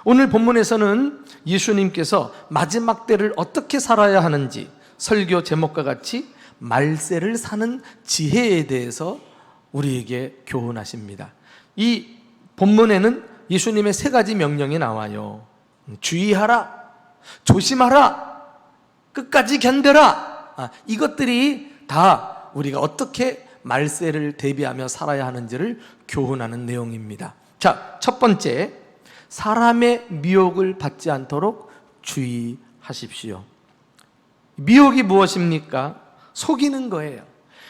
오늘 본문에서는 예수님께서 마지막 때를 어떻게 살아야 하는지 설교 제목과 같이 말세를 사는 지혜에 대해서 우리에게 교훈하십니다. 이 본문에는 예수님의 세 가지 명령이 나와요. 주의하라, 조심하라, 끝까지 견뎌라. 이것들이 다 우리가 어떻게 말세를 대비하며 살아야 하는지를 교훈하는 내용입니다. 자, 첫 번째, 사람의 미혹을 받지 않도록 주의하십시오. 미혹이 무엇입니까? 속이는 거예요.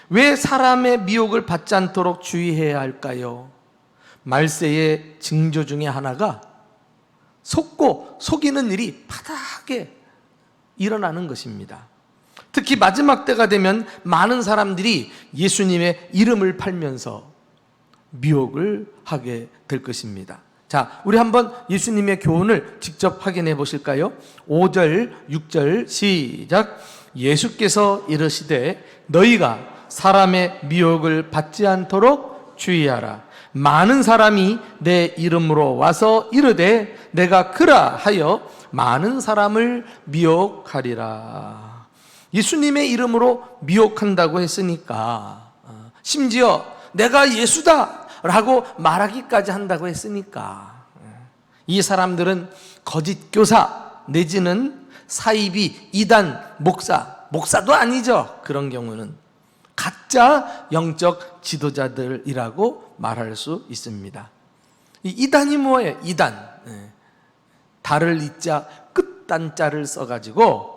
왜 사람의 미혹을 받지 않도록 주의해야 할까요? 말세의 징조 중에 하나가 속고 속이는 일이 바닥에 일어나는 것입니다. 특히 마지막 때가 되면 많은 사람들이 예수님의 이름을 팔면서 미혹을 하게 될 것입니다. 자, 우리 한번 예수님의 교훈을 직접 확인해 보실까요? 5절, 6절 시작. 예수께서 이르시되 너희가 사람의 미혹을 받지 않도록 주의하라. 많은 사람이 내 이름으로 와서 이르되 내가 그라 하여 많은 사람을 미혹하리라. 예수님의 이름으로 미혹한다고 했으니까, 심지어 내가 예수다 라고 말하기까지 한다고 했으니까, 이 사람들은 거짓 교사 내지는 사이비, 이단, 목사도 아니죠. 그런 경우는 가짜 영적 지도자들이라고 말할 수 있습니다. 이 이단이 뭐예요? 이단, 달을 이자 끝단자를 써가지고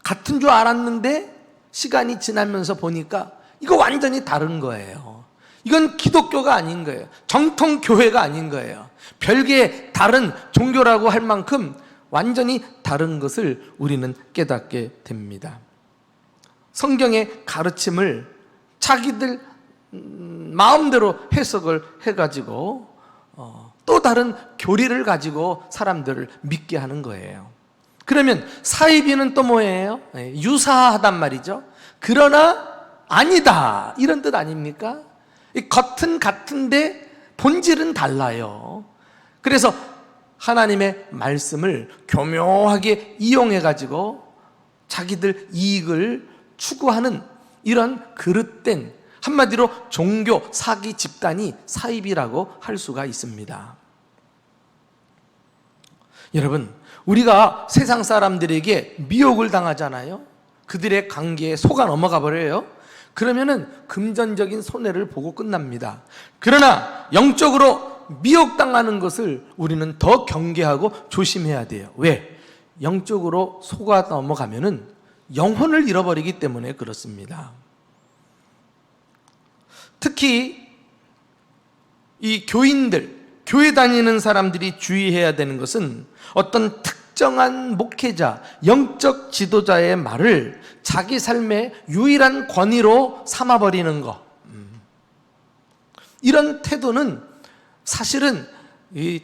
같은 줄 알았는데 시간이 지나면서 보니까 이거 완전히 다른 거예요. 이건 기독교가 아닌 거예요. 정통 교회가 아닌 거예요. 별개의 다른 종교라고 할 만큼 완전히 다른 것을 우리는 깨닫게 됩니다. 성경의 가르침을 자기들 마음대로 해석을 해가지고 또 다른 교리를 가지고 사람들을 믿게 하는 거예요. 그러면 사이비는 또 뭐예요? 유사하단 말이죠. 그러나 아니다, 이런 뜻 아닙니까? 겉은 같은데 본질은 달라요. 그래서 하나님의 말씀을 교묘하게 이용해가지고 자기들 이익을 추구하는 이런 그릇된, 한마디로 종교 사기 집단이 사이비라고 할 수가 있습니다. 여러분, 우리가 세상 사람들에게 미혹을 당하잖아요. 그들의 관계에 속아 넘어가 버려요. 그러면은 금전적인 손해를 보고 끝납니다. 그러나 영적으로 미혹당하는 것을 우리는 더 경계하고 조심해야 돼요. 왜? 영적으로 속아 넘어가면은 영혼을 잃어버리기 때문에 그렇습니다. 특히 이 교인들, 교회 다니는 사람들이 주의해야 되는 것은 어떤 특정한 목회자, 영적 지도자의 말을 자기 삶의 유일한 권위로 삼아버리는 것. 이런 태도는 사실은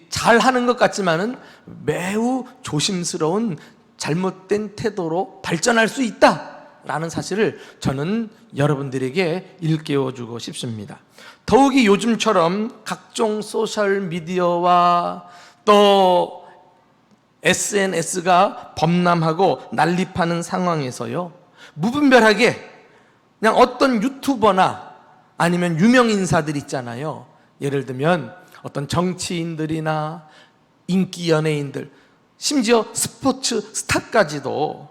잘하는 것 같지만은 매우 조심스러운 잘못된 태도로 발전할 수 있다라는 사실을 저는 여러분들에게 일깨워주고 싶습니다. 더욱이 요즘처럼 각종 소셜미디어와 또 SNS가 범람하고 난립하는 상황에서요, 무분별하게 그냥 어떤 유튜버나 아니면 유명 인사들 있잖아요. 예를 들면 어떤 정치인들이나 인기 연예인들, 심지어 스포츠 스타까지도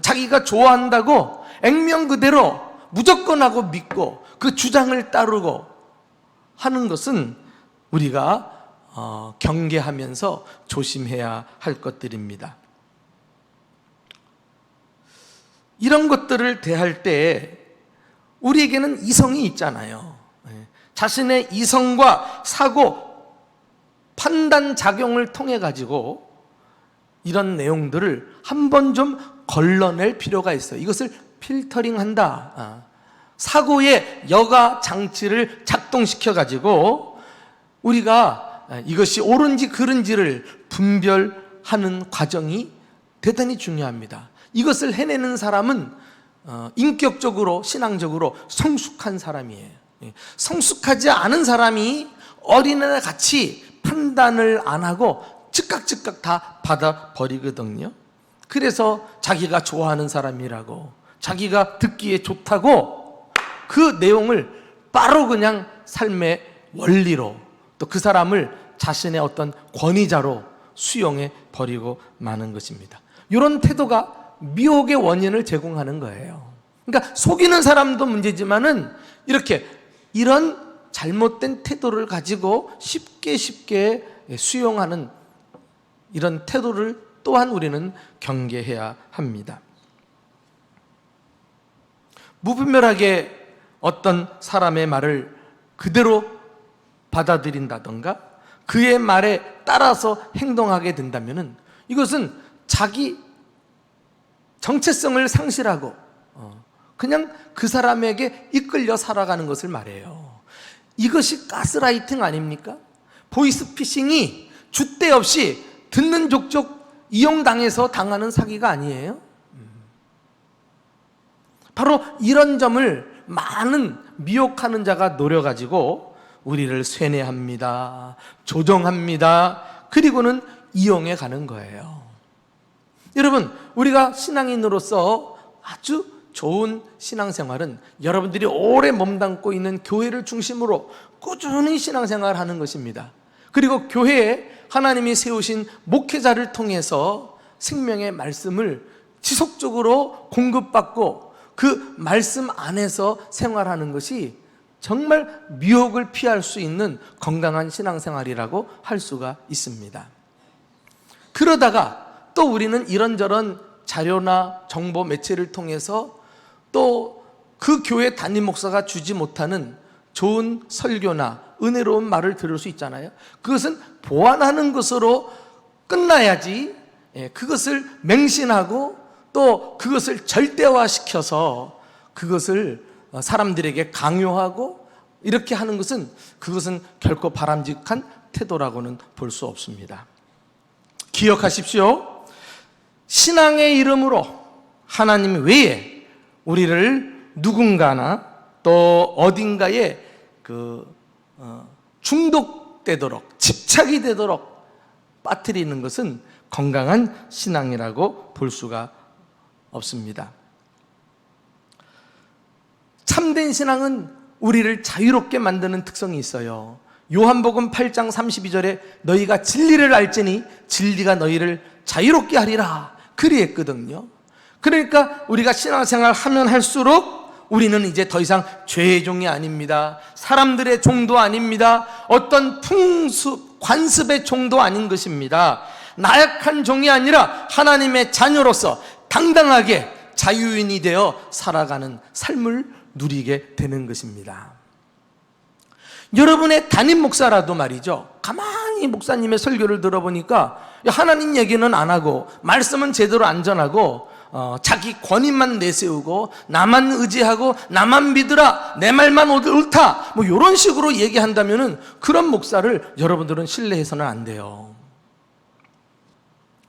자기가 좋아한다고 액면 그대로 무조건 하고 믿고 그 주장을 따르고 하는 것은 우리가 경계하면서 조심해야 할 것들입니다. 이런 것들을 대할 때 우리에게는 이성이 있잖아요. 자신의 이성과 사고, 판단 작용을 통해 가지고 이런 내용들을 한번 좀 걸러낼 필요가 있어요. 이것을 필터링한다. 사고의 여가 장치를 작동시켜 가지고 우리가 이것이 옳은지 그른지를 분별하는 과정이 대단히 중요합니다. 이것을 해내는 사람은 인격적으로, 신앙적으로 성숙한 사람이에요. 성숙하지 않은 사람이 어린애와 같이 판단을 안 하고 즉각 다 받아버리거든요. 그래서 자기가 좋아하는 사람이라고, 자기가 듣기에 좋다고 그 내용을 바로 그냥 삶의 원리로, 또 그 사람을 자신의 어떤 권위자로 수용해 버리고 마는 것입니다. 이런 태도가 미혹의 원인을 제공하는 거예요. 그러니까 속이는 사람도 문제지만은 이런 잘못된 태도를 가지고 쉽게 수용하는 이런 태도를 또한 우리는 경계해야 합니다. 무분별하게 어떤 사람의 말을 그대로 받아들인다던가 그의 말에 따라서 행동하게 된다면 이것은 자기 정체성을 상실하고 그냥 그 사람에게 이끌려 살아가는 것을 말해요. 이것이 가스라이팅 아닙니까? 보이스피싱이 줏대 없이 듣는 족족 이용당해서 당하는 사기가 아니에요? 바로 이런 점을 많은 미혹하는 자가 노려가지고 우리를 쇠뇌합니다, 조정합니다, 그리고는 이용해 가는 거예요. 여러분, 우리가 신앙인으로서 아주 좋은 신앙생활은 여러분들이 오래 몸담고 있는 교회를 중심으로 꾸준히 신앙생활을 하는 것입니다. 그리고 교회에 하나님이 세우신 목회자를 통해서 생명의 말씀을 지속적으로 공급받고 그 말씀 안에서 생활하는 것이 정말 미혹을 피할 수 있는 건강한 신앙생활이라고 할 수가 있습니다. 그러다가 또 우리는 이런저런 자료나 정보 매체를 통해서 또 그 교회 담임 목사가 주지 못하는 좋은 설교나 은혜로운 말을 들을 수 있잖아요. 그것은 보완하는 것으로 끝나야지, 그것을 맹신하고 또 그것을 절대화시켜서 그것을 사람들에게 강요하고 이렇게 하는 것은 그것은 결코 바람직한 태도라고는 볼 수 없습니다. 기억하십시오. 신앙의 이름으로 하나님 외에 우리를 누군가나 또 어딘가에 중독되도록, 집착이 되도록 빠뜨리는 것은 건강한 신앙이라고 볼 수가 없습니다. 참된 신앙은 우리를 자유롭게 만드는 특성이 있어요. 요한복음 8장 32절에 너희가 진리를 알지니 진리가 너희를 자유롭게 하리라 그리했거든요. 그러니까 우리가 신앙생활 하면 할수록 우리는 이제 더 이상 죄의 종이 아닙니다. 사람들의 종도 아닙니다. 어떤 관습의 종도 아닌 것입니다. 나약한 종이 아니라 하나님의 자녀로서 당당하게 자유인이 되어 살아가는 삶을 누리게 되는 것입니다. 여러분의 담임 목사라도 말이죠, 가만히 목사님의 설교를 들어보니까 하나님 얘기는 안 하고 말씀은 제대로 안 전하고 자기 권위만 내세우고 나만 의지하고 나만 믿으라, 내 말만 옳다, 뭐 이런 식으로 얘기한다면은 그런 목사를 여러분들은 신뢰해서는 안 돼요.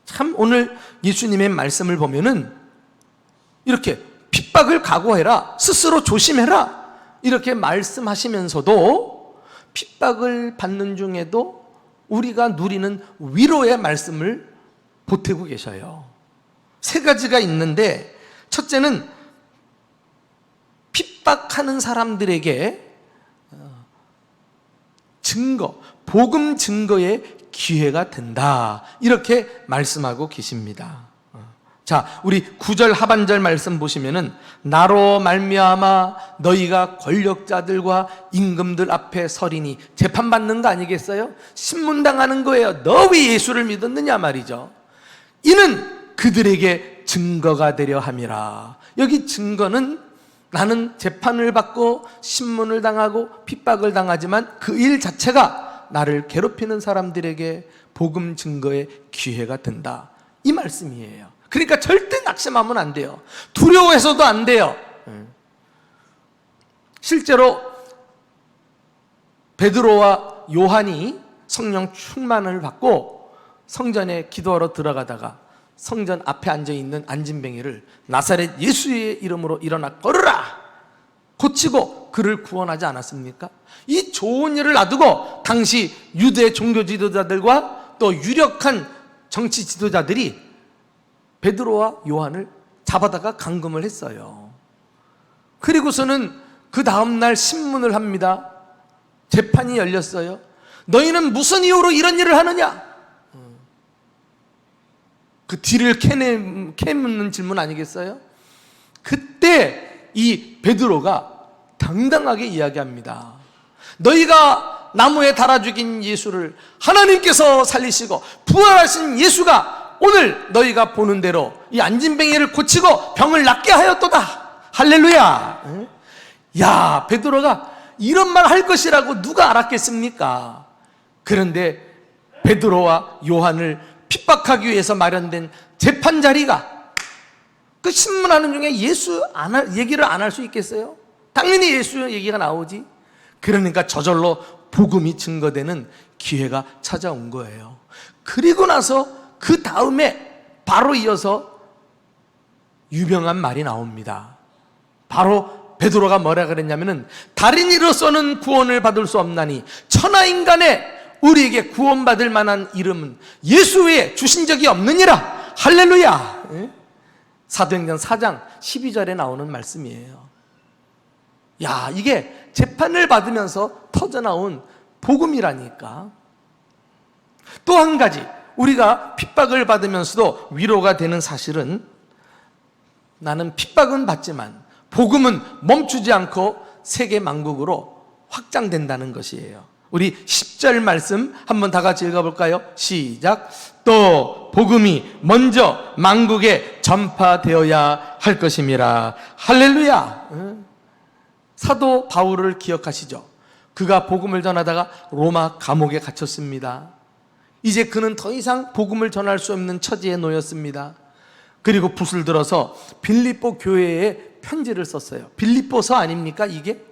참 오늘 예수님의 말씀을 보면은 이렇게 핍박을 각오해라, 스스로 조심해라 이렇게 말씀하시면서도 핍박을 받는 중에도 우리가 누리는 위로의 말씀을 보태고 계셔요. 세 가지가 있는데, 첫째는 핍박하는 사람들에게 복음 증거의 기회가 된다 이렇게 말씀하고 계십니다. 자, 우리 9절 하반절 말씀 보시면은 나로 말미암아 너희가 권력자들과 임금들 앞에 서리니 재판받는 거 아니겠어요? 신문당하는 거예요. 너 왜 예수를 믿었느냐 말이죠. 이는 그들에게 증거가 되려 함이라. 여기 증거는 나는 재판을 받고 신문을 당하고 핍박을 당하지만 그 일 자체가 나를 괴롭히는 사람들에게 복음 증거의 기회가 된다, 이 말씀이에요. 그러니까 절대 낙심하면 안 돼요. 두려워해서도 안 돼요. 실제로 베드로와 요한이 성령 충만을 받고 성전에 기도하러 들어가다가 성전 앞에 앉아있는 안진뱅이를 나사렛 예수의 이름으로 일어나 걸으라 고치고 그를 구원하지 않았습니까? 이 좋은 일을 놔두고 당시 유대 종교 지도자들과 또 유력한 정치 지도자들이 베드로와 요한을 잡아다가 감금을 했어요. 그리고서는 그 다음날 신문을 합니다. 재판이 열렸어요. 너희는 무슨 이유로 이런 일을 하느냐? 그 뒤를 캐묻는 질문 아니겠어요? 그때 이 베드로가 당당하게 이야기합니다. 너희가 나무에 달아 죽인 예수를 하나님께서 살리시고 부활하신 예수가 오늘 너희가 보는 대로 이 안진뱅이를 고치고 병을 낫게 하였도다. 할렐루야. 야, 베드로가 이런 말 할 것이라고 누가 알았겠습니까? 그런데 베드로와 요한을 핍박하기 위해서 마련된 재판 자리가, 그 신문하는 중에 예수 얘기를 안 할 수 있겠어요? 당연히 예수 얘기가 나오지. 그러니까 저절로 복음이 증거되는 기회가 찾아온 거예요. 그리고 나서 그 다음에 바로 이어서 유명한 말이 나옵니다. 바로 베드로가 뭐라 그랬냐면은, 다른 이로서는 구원을 받을 수 없나니 천하인간에 우리에게 구원받을 만한 이름은 예수 외에 주신 적이 없느니라. 할렐루야. 사도행전 4장 12절에 나오는 말씀이에요. 야, 이게 재판을 받으면서 터져나온 복음이라니까. 또 한 가지, 우리가 핍박을 받으면서도 위로가 되는 사실은, 나는 핍박은 받지만 복음은 멈추지 않고 세계 만국으로 확장된다는 것이에요. 우리 10절 말씀 한번 다 같이 읽어볼까요? 시작. 또 복음이 먼저 만국에 전파되어야 할 것임이라. 할렐루야. 사도 바울을 기억하시죠? 그가 복음을 전하다가 로마 감옥에 갇혔습니다. 이제 그는 더 이상 복음을 전할 수 없는 처지에 놓였습니다. 그리고 붓을 들어서 빌립보 교회에 편지를 썼어요. 빌립보서 아닙니까 이게?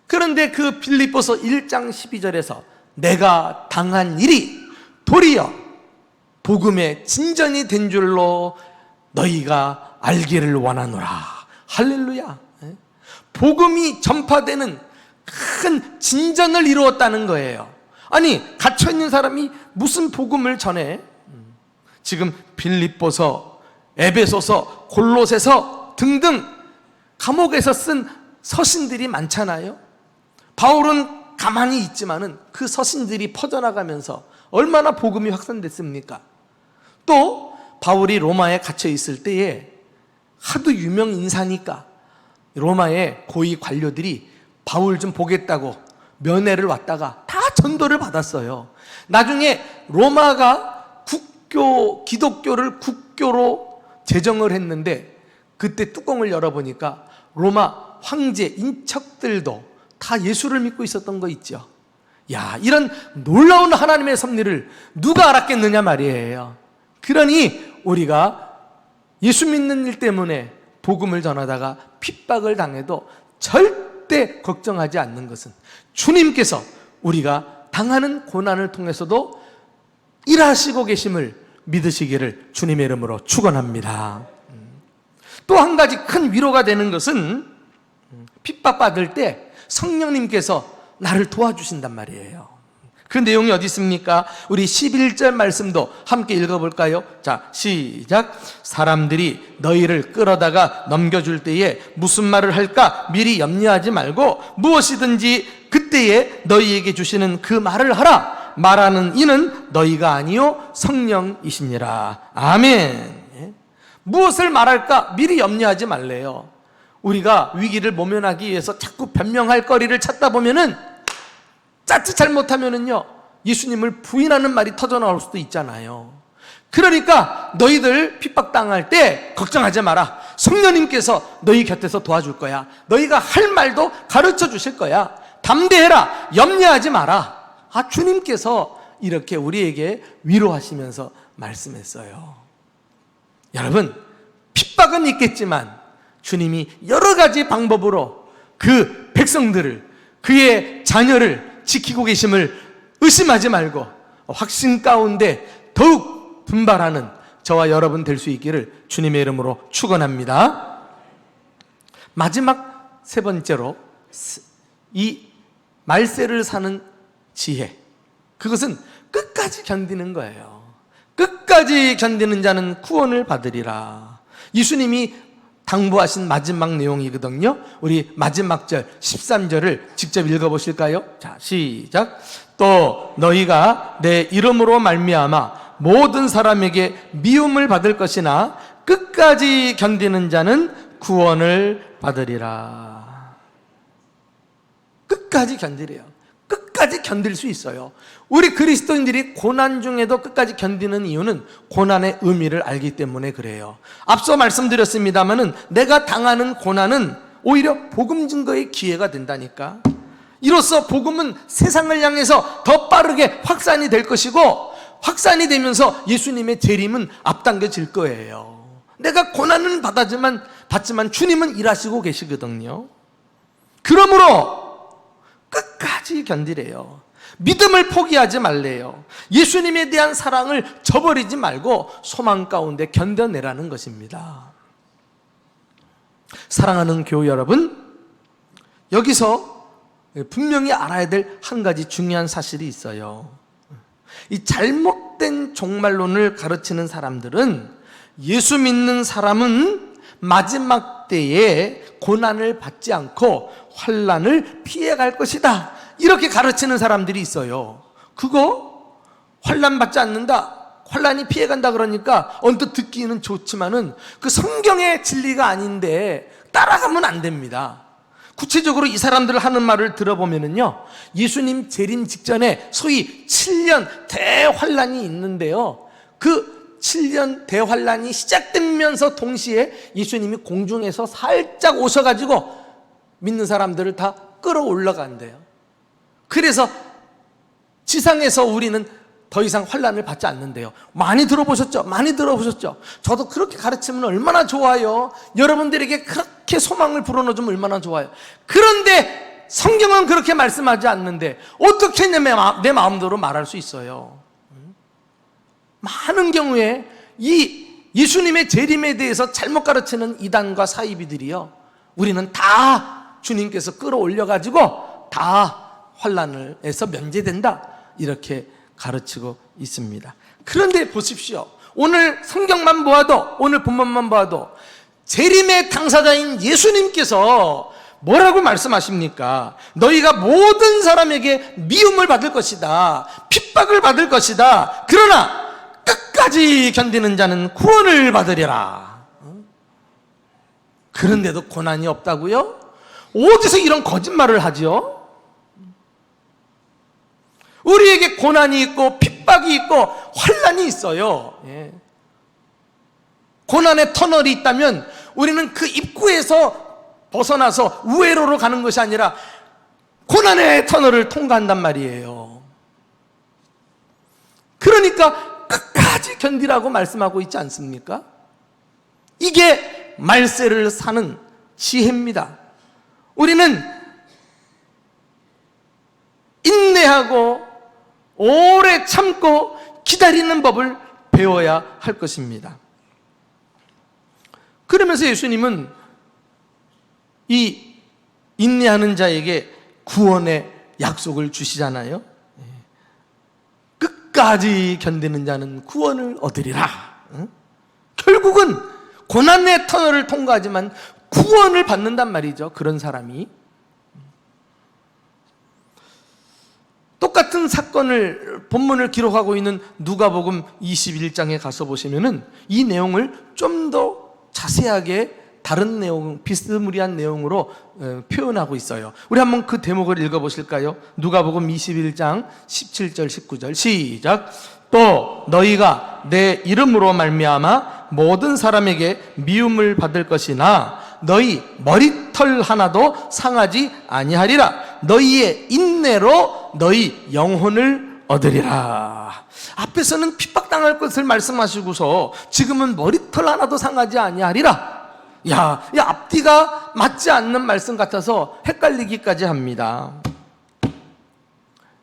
그런데 그 빌립보서 1장 12절에서 내가 당한 일이 도리어 복음의 진전이 된 줄로 너희가 알기를 원하노라. 할렐루야. 복음이 전파되는 큰 진전을 이루었다는 거예요. 아니, 갇혀있는 사람이 무슨 복음을 전해? 지금 빌립보서, 에베소서, 골로새서 등등 감옥에서 쓴 서신들이 많잖아요. 바울은 가만히 있지만은 그 서신들이 퍼져나가면서 얼마나 복음이 확산됐습니까? 또 바울이 로마에 갇혀 있을 때에 하도 유명 인사니까 로마의 고위 관료들이 바울 좀 보겠다고 면회를 왔다가 다 전도를 받았어요. 나중에 로마가 기독교를 국교로 제정을 했는데, 그때 뚜껑을 열어보니까 로마 황제 인척들도 다 예수를 믿고 있었던 거 있죠. 야, 이런 놀라운 하나님의 섭리를 누가 알았겠느냐 말이에요. 그러니 우리가 예수 믿는 일 때문에 복음을 전하다가 핍박을 당해도 절대 걱정하지 않는 것은, 주님께서 우리가 당하는 고난을 통해서도 일하시고 계심을 믿으시기를 주님의 이름으로 축원합니다. 또 한 가지 큰 위로가 되는 것은, 핍박받을 때 성령님께서 나를 도와주신단 말이에요. 그 내용이 어디 있습니까? 우리 11절 말씀도 함께 읽어볼까요? 자, 시작. 사람들이 너희를 끌어다가 넘겨줄 때에 무슨 말을 할까 미리 염려하지 말고 무엇이든지 그때에 너희에게 주시는 그 말을 하라. 말하는 이는 너희가 아니요 성령이시니라. 아멘. 무엇을 말할까 미리 염려하지 말래요. 우리가 위기를 모면하기 위해서 자꾸 변명할 거리를 찾다 보면은 자칫 잘못하면은요 예수님을 부인하는 말이 터져나올 수도 있잖아요. 그러니까 너희들 핍박당할 때 걱정하지 마라. 성령님께서 너희 곁에서 도와줄 거야. 너희가 할 말도 가르쳐 주실 거야. 담대해라. 염려하지 마라. 주님께서 이렇게 우리에게 위로하시면서 말씀했어요. 여러분, 핍박은 있겠지만 주님이 여러 가지 방법으로 그 백성들을, 그의 자녀를 지키고 계심을 의심하지 말고 확신 가운데 더욱 분발하는 저와 여러분 될 수 있기를 주님의 이름으로 축원합니다. 마지막 세 번째로, 이 말세를 사는 지혜, 그것은 끝까지 견디는 거예요. 끝까지 견디는 자는 구원을 받으리라. 예수님이 당부하신 마지막 내용이거든요. 우리 마지막 절 13절을 직접 읽어보실까요? 자, 시작. 또 너희가 내 이름으로 말미암아 모든 사람에게 미움을 받을 것이나 끝까지 견디는 자는 구원을 받으리라. 끝까지 견디래요. 끝까지 견딜 수 있어요. 우리 그리스도인들이 고난 중에도 끝까지 견디는 이유는 고난의 의미를 알기 때문에 그래요. 앞서 말씀드렸습니다마는 내가 당하는 고난은 오히려 복음 증거의 기회가 된다니까. 이로써 복음은 세상을 향해서 더 빠르게 확산이 될 것이고, 확산이 되면서 예수님의 재림은 앞당겨질 거예요. 내가 고난은 받지만 주님은 일하시고 계시거든요. 그러므로 끝까지 견디래요. 믿음을 포기하지 말래요. 예수님에 대한 사랑을 저버리지 말고 소망 가운데 견뎌내라는 것입니다. 사랑하는 교회 여러분, 여기서 분명히 알아야 될 한 가지 중요한 사실이 있어요. 이 잘못된 종말론을 가르치는 사람들은 예수 믿는 사람은 마지막 때에 고난을 받지 않고 환난을 피해갈 것이다, 이렇게 가르치는 사람들이 있어요. 그거 환난 받지 않는다, 환난이 피해간다 그러니까 언뜻 듣기는 좋지만은 그 성경의 진리가 아닌데 따라가면 안 됩니다. 구체적으로 이 사람들 하는 말을 들어보면은요, 예수님 재림 직전에 소위 7년 대환난이 있는데요, 그 7년 대환난이 시작되면서 동시에 예수님이 공중에서 살짝 오셔가지고 믿는 사람들을 다 끌어올라간대요. 그래서 지상에서 우리는 더 이상 환난을 받지 않는데요. 많이 들어보셨죠? 많이 들어보셨죠? 저도 그렇게 가르치면 얼마나 좋아요. 여러분들에게 그렇게 소망을 불어넣어주면 얼마나 좋아요. 그런데 성경은 그렇게 말씀하지 않는데 어떻게 내 마음대로 말할 수 있어요? 많은 경우에 이 예수님의 재림에 대해서 잘못 가르치는 이단과 사이비들이요, 우리는 다 주님께서 끌어올려가지고 다 환난에서 면제된다, 이렇게 가르치고 있습니다. 그런데 보십시오. 오늘 성경만 보아도, 오늘 본문만 보아도 재림의 당사자인 예수님께서 뭐라고 말씀하십니까? 너희가 모든 사람에게 미움을 받을 것이다, 핍박을 받을 것이다, 그러나 끝까지 견디는 자는 구원을 받으리라. 그런데도 고난이 없다고요? 어디서 이런 거짓말을 하죠? 우리에게 고난이 있고 핍박이 있고 환난이 있어요. 고난의 터널이 있다면 우리는 그 입구에서 벗어나서 우회로로 가는 것이 아니라 고난의 터널을 통과한단 말이에요. 그러니까 끝까지 견디라고 말씀하고 있지 않습니까? 이게 말세를 사는 지혜입니다. 우리는 인내하고 오래 참고 기다리는 법을 배워야 할 것입니다. 그러면서 예수님은 이 인내하는 자에게 구원의 약속을 주시잖아요. 끝까지 견디는 자는 구원을 얻으리라. 결국은 고난의 터널을 통과하지만 구원을 받는단 말이죠, 그런 사람이. 똑같은 사건을, 본문을 기록하고 있는 누가복음 21장에 가서 보시면은 이 내용을 좀 더 자세하게 다른 내용, 비스무리한 내용으로 표현하고 있어요. 우리 한번 그 대목을 읽어보실까요? 누가복음 21장 17절 19절 시작. 또 너희가 내 이름으로 말미암아 모든 사람에게 미움을 받을 것이나 너희 머리털 하나도 상하지 아니하리라. 너희의 인내로 너희 영혼을 얻으리라. 앞에서는 핍박당할 것을 말씀하시고서 지금은 머리털 하나도 상하지 아니하리라. 야, 이 앞뒤가 맞지 않는 말씀 같아서 헷갈리기까지 합니다.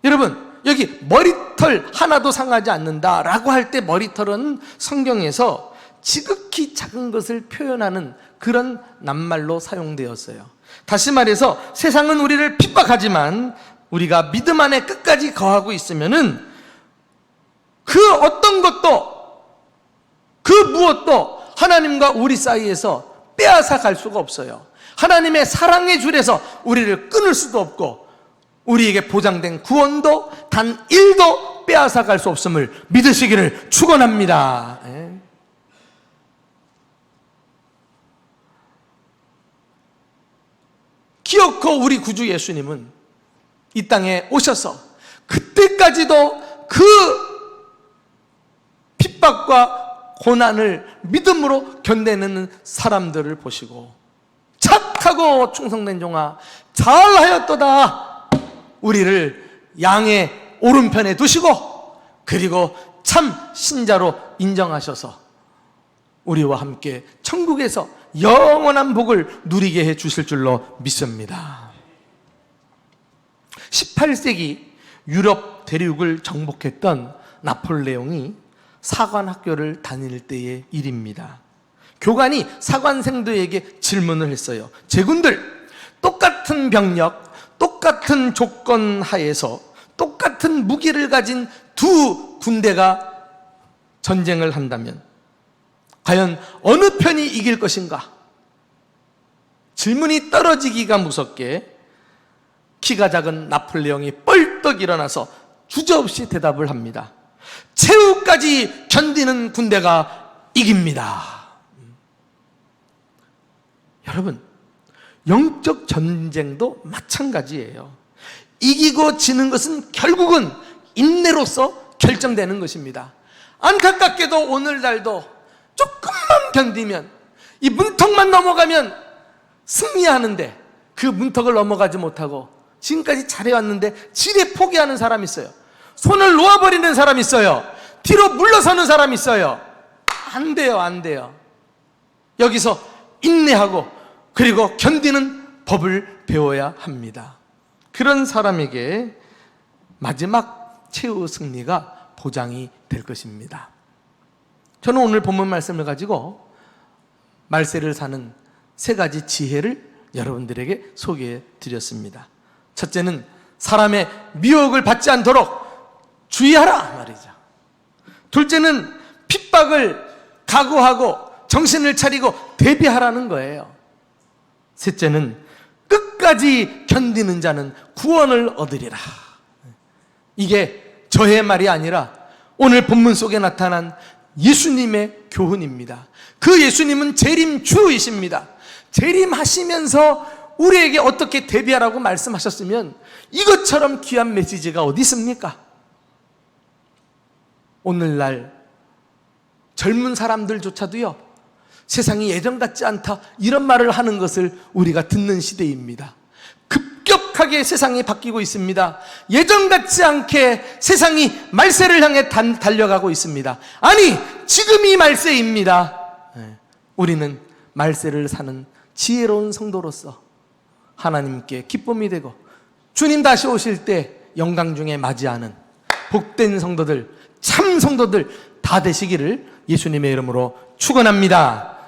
여러분, 여기 머리털 하나도 상하지 않는다라고 할 때 머리털은 성경에서 지극히 작은 것을 표현하는 그런 낱말로 사용되었어요. 다시 말해서 세상은 우리를 핍박하지만 우리가 믿음 안에 끝까지 거하고 있으면은 그 어떤 것도, 그 무엇도 하나님과 우리 사이에서 빼앗아 갈 수가 없어요. 하나님의 사랑의 줄에서 우리를 끊을 수도 없고, 우리에게 보장된 구원도 단 1도 빼앗아 갈 수 없음을 믿으시기를 축원합니다. 기어코 우리 구주 예수님은 이 땅에 오셔서 그때까지도 그 핍박과 고난을 믿음으로 견뎌내는 사람들을 보시고, 착하고 충성된 종아 잘하였도다, 우리를 양의 오른편에 두시고 그리고 참 신자로 인정하셔서 우리와 함께 천국에서 영원한 복을 누리게 해 주실 줄로 믿습니다. 18세기 유럽 대륙을 정복했던 나폴레옹이 사관학교를 다닐 때의 일입니다. 교관이 사관생들에게 질문을 했어요. 제군들, 똑같은 병력, 똑같은 조건 하에서 똑같은 무기를 가진 두 군대가 전쟁을 한다면 과연 어느 편이 이길 것인가? 질문이 떨어지기가 무섭게 키가 작은 나폴레옹이 뻘떡 일어나서 주저없이 대답을 합니다. 최후까지 견디는 군대가 이깁니다. 여러분, 영적 전쟁도 마찬가지예요. 이기고 지는 것은 결국은 인내로서 결정되는 것입니다. 안타깝게도 오늘날도 조금만 견디면, 이 문턱만 넘어가면 승리하는데 그 문턱을 넘어가지 못하고 지금까지 잘해왔는데 지레 포기하는 사람이 있어요. 손을 놓아버리는 사람이 있어요. 뒤로 물러서는 사람이 있어요. 안 돼요, 안 돼요. 여기서 인내하고 그리고 견디는 법을 배워야 합니다. 그런 사람에게 마지막 최후 승리가 보장이 될 것입니다. 저는 오늘 본문 말씀을 가지고 말세를 사는 3가지 지혜를 여러분들에게 소개해 드렸습니다. 첫째는 사람의 미혹을 받지 않도록 주의하라 말이죠. 둘째는 핍박을 각오하고 정신을 차리고 대비하라는 거예요. 셋째는 끝까지 견디는 자는 구원을 얻으리라. 이게 저의 말이 아니라 오늘 본문 속에 나타난 예수님의 교훈입니다. 그 예수님은 재림주이십니다. 재림하시면서 우리에게 어떻게 대비하라고 말씀하셨으면 이것처럼 귀한 메시지가 어디 있습니까? 오늘날 젊은 사람들조차도요, 세상이 예전 같지 않다 이런 말을 하는 것을 우리가 듣는 시대입니다. 급격하게 세상이 바뀌고 있습니다. 예전 같지 않게 세상이 말세를 향해 달려가고 있습니다. 아니, 지금이 말세입니다. 우리는 말세를 사는 지혜로운 성도로서 하나님께 기쁨이 되고 주님 다시 오실 때 영광 중에 맞이하는 복된 성도들, 참 성도들 다 되시기를 예수님의 이름으로 축원합니다.